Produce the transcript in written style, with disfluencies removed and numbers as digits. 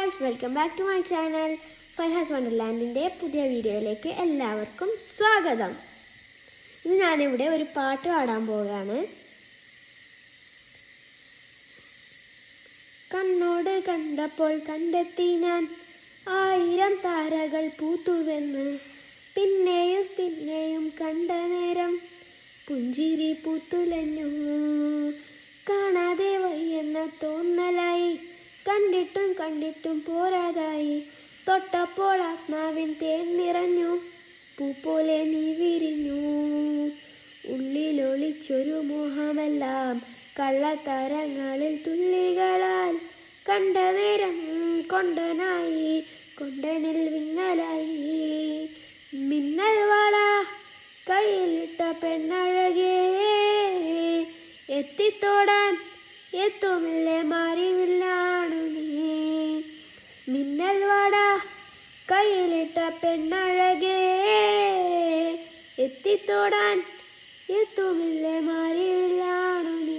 Guys, welcome back to my channel ഫൈഹാസ് വണ്ടർലാൻഡിൻ്റെ പുതിയ വീഡിയോയിലേക്ക് എല്ലാവർക്കും സ്വാഗതം. ഇന്ന് ഞാനിവിടെ ഒരു പാട്ട് പാടാൻ പോവുകയാണ്. കണ്ണോട് കണ്ടപ്പോൾ കണ്ടെത്തി ഞാൻ 1000 താരകൾ പൂത്തുവെന്ന്, പിന്നെയും പിന്നെയും കണ്ട നേരം പുഞ്ചിരി പൂത്തുലഞ്ഞു. കാണാതെ വയ്യെന്ന തോന്നലായി, കണ്ടിട്ടും കണ്ടിട്ടും പോരാതായി. തൊട്ടപ്പോൾ ആത്മാവിൻ തേൻ നിറഞ്ഞു, പൂ പോലെ നീ വിരിഞ്ഞു. ഉള്ളിലൊളിച്ചൊരു മോഹമെല്ലാം കള്ളത്തരങ്ങളിൽ തുള്ളികളാൽ കണ്ട നേരം കൊണ്ടനായി, കൊണ്ടനിൽ വിങ്ങലായി. മിന്നൽ വള കയ്യിലിട്ട പെണ്ണഴകേ, എത്തിത്തോടാൻ എത്തുമില്ലേ മാറിവില്ലാണു നീ. മിന്നൽ വട കയ്യിലിട്ട പെണ്ണഴകേ, എത്തിത്തോടാൻ എത്തുമില്ലേ മാറിവില്ലാണു നീ.